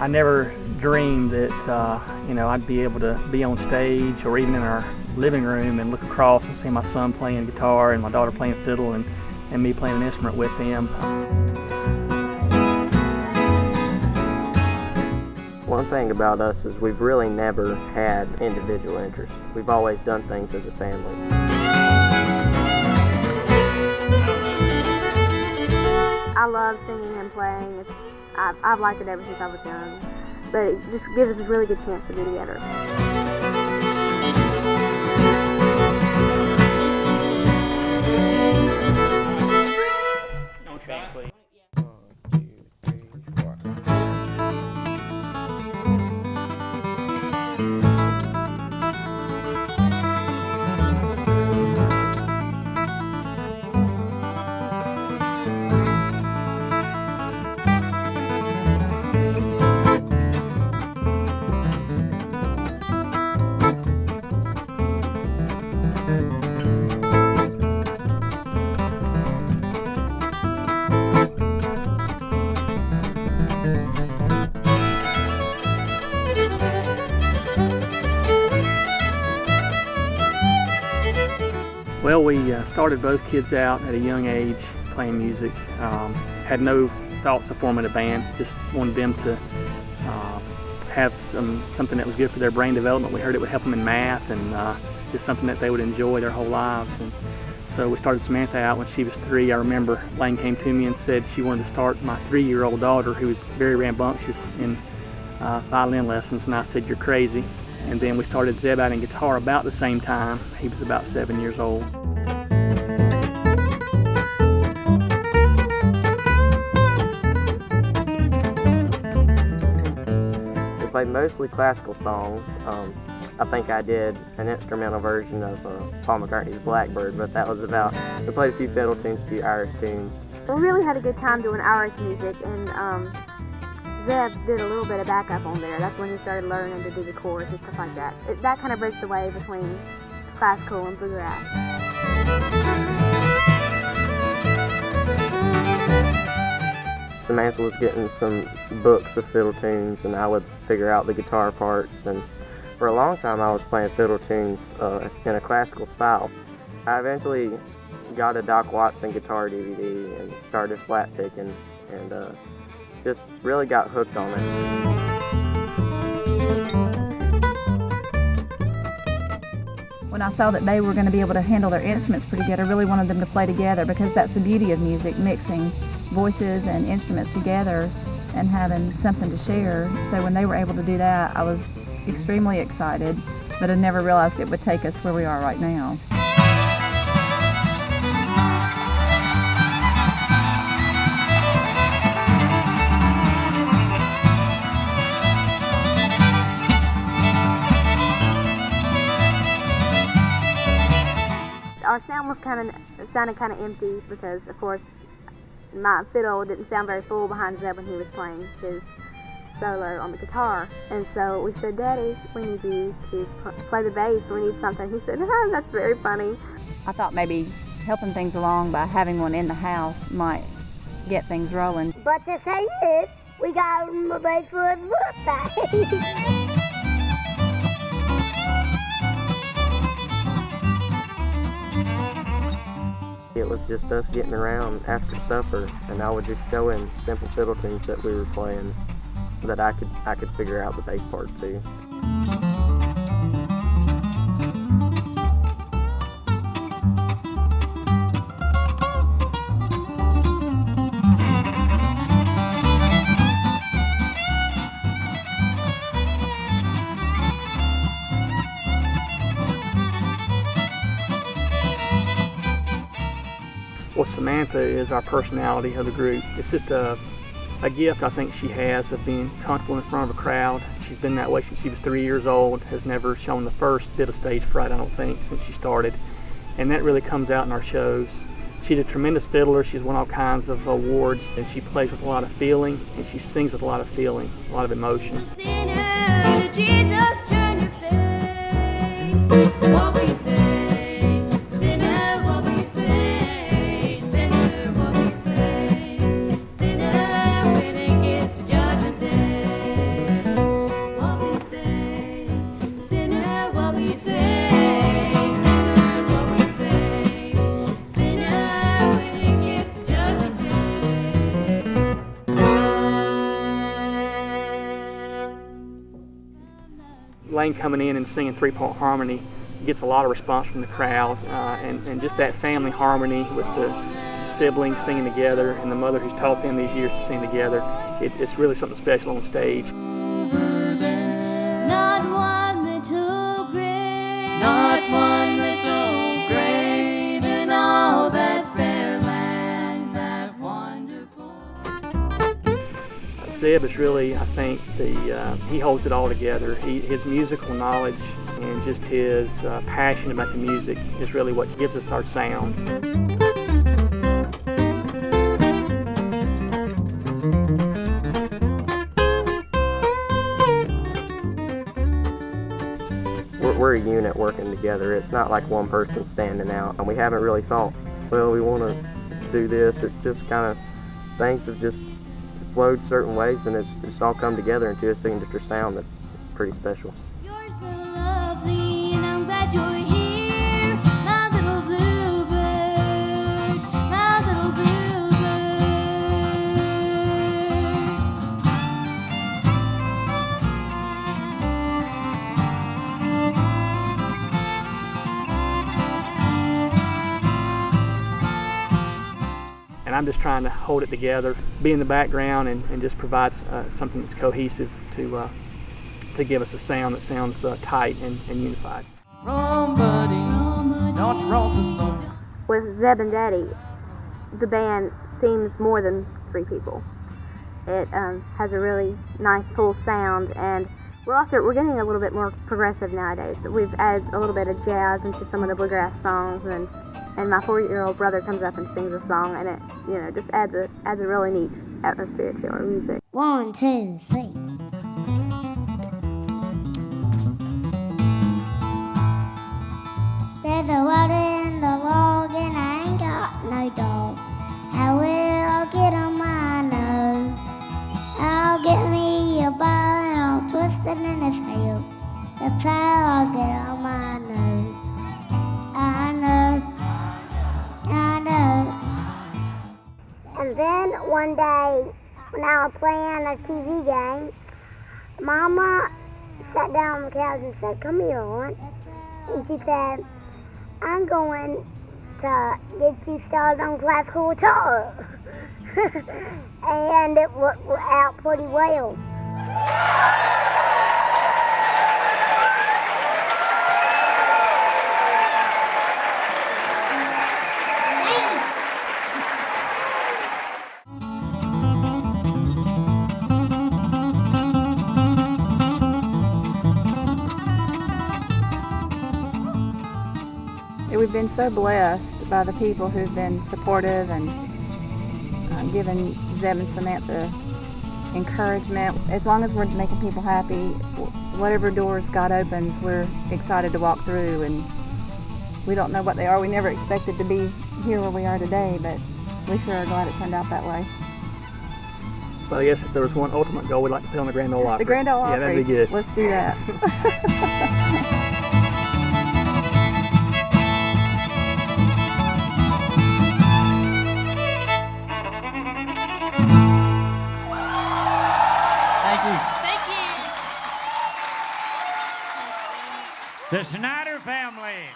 I never dreamed that I'd be able to be on stage or even in our living room and look across and see my son playing guitar and my daughter playing fiddle and me playing an instrument with them. One thing about us is we've really never had individual interests. We've always done things as a family. I love singing and playing. I've liked it ever since I was young, but it just gives us a really good chance to be together. No translate. Well, we started both kids out at a young age playing music. Had no thoughts of forming a band, just wanted them to have something that was good for their brain development. We heard it would help them in math and just something that they would enjoy their whole lives. And so we started Samantha out when she was 3. I remember Lane came to me and said she wanted to start my 3-year-old daughter, who was very rambunctious, in violin lessons, and I said, "You're crazy." And then we started Zeb out in guitar about the same time. He was about 7 years old. We played mostly classical songs. I think I did an instrumental version of Paul McCartney's Blackbird, but that was about, we played a few fiddle tunes, a few Irish tunes. We really had a good time doing Irish music, and Zeb did a little bit of backup on there. That's when he started learning to do the chords and stuff like that. That kind of bridged the way between classical and bluegrass. Samantha was getting some books of fiddle tunes, and I would figure out the guitar parts. And for a long time, I was playing fiddle tunes in a classical style. I eventually got a Doc Watson guitar DVD and started flat picking, and just really got hooked on it. When I saw that they were going to be able to handle their instruments pretty good, I really wanted them to play together, because that's the beauty of music, mixing voices and instruments together and having something to share. So when they were able to do that, I was extremely excited, but I never realized it would take us where we are right now. Our sound was sounded kind of empty because, of course, my fiddle didn't sound very full behind Zeb when he was playing his solo on the guitar. And so we said, "Daddy, we need you to play the bass. We need something." He said, "Oh, that's very funny." I thought maybe helping things along by having one in the house might get things rolling. But the thing is, we got him a bass for his birthday. It was just us getting around after supper, and I would just show him simple fiddle tunes that we were playing that I could figure out the bass part too. Well, Samantha is our personality of the group. It's just a gift I think she has of being comfortable in front of a crowd. She's been that way since she was 3 years old, has never shown the first bit of stage fright, I don't think, since she started. And that really comes out in our shows. She's a tremendous fiddler. She's won all kinds of awards, and she plays with a lot of feeling, and she sings with a lot of feeling, a lot of emotion. Lane coming in and singing three-part harmony gets a lot of response from the crowd, and just that family harmony with the siblings singing together and the mother who's taught them these years to sing together, it's really something special on stage. Not one little grave, not one little grave in all that fair land, that wonderful. Zeb is really, I think, he holds it all together. His musical knowledge and just his passion about the music is really what gives us our sound. We're a unit working together. It's not like one person standing out. And we haven't really thought, well, we want to do this. It's just kind of things have just flowed certain ways, and it's all come together into a signature sound that's pretty special. You're so lovely, and I'm glad you're here, my little bluebird, my little bluebird. And I'm just trying to hold it together, be in the background, and just provide something that's cohesive to give us a sound that sounds tight and unified. Run, buddy, don't you roll so soon. With Zeb and Daddy, the band seems more than 3 people. It has a really nice full sound, and we're getting a little bit more progressive nowadays. We've added a little bit of jazz into some of the bluegrass songs, and my 4-year-old brother comes up and sings a song, and it just adds a really neat atmosphere to our music. 1, 2, 3. There's a water in the log and I ain't got no dog. How will I get on my nose? I'll get me a ball and I'll twist it in his tail. That's how I'll get on my nose. I know. And then one day, when I was playing a TV game, Mama sat down on the couch and said, "Come here, Aunt." And she said, "I'm going to get you started on classical guitar." And it worked out pretty well. We've been so blessed by the people who've been supportive and given Zeb and Samantha encouragement. As long as we're making people happy, whatever doors God opens, we're excited to walk through, and we don't know what they are. We never expected to be here where we are today, but we sure are glad it turned out that way. But I guess if there was one ultimate goal, we'd like to put on the Grand Ole Opry. The Grand Ole Opry. Yeah, that'd be good. Let's do that. Thank you. The Snyder Family.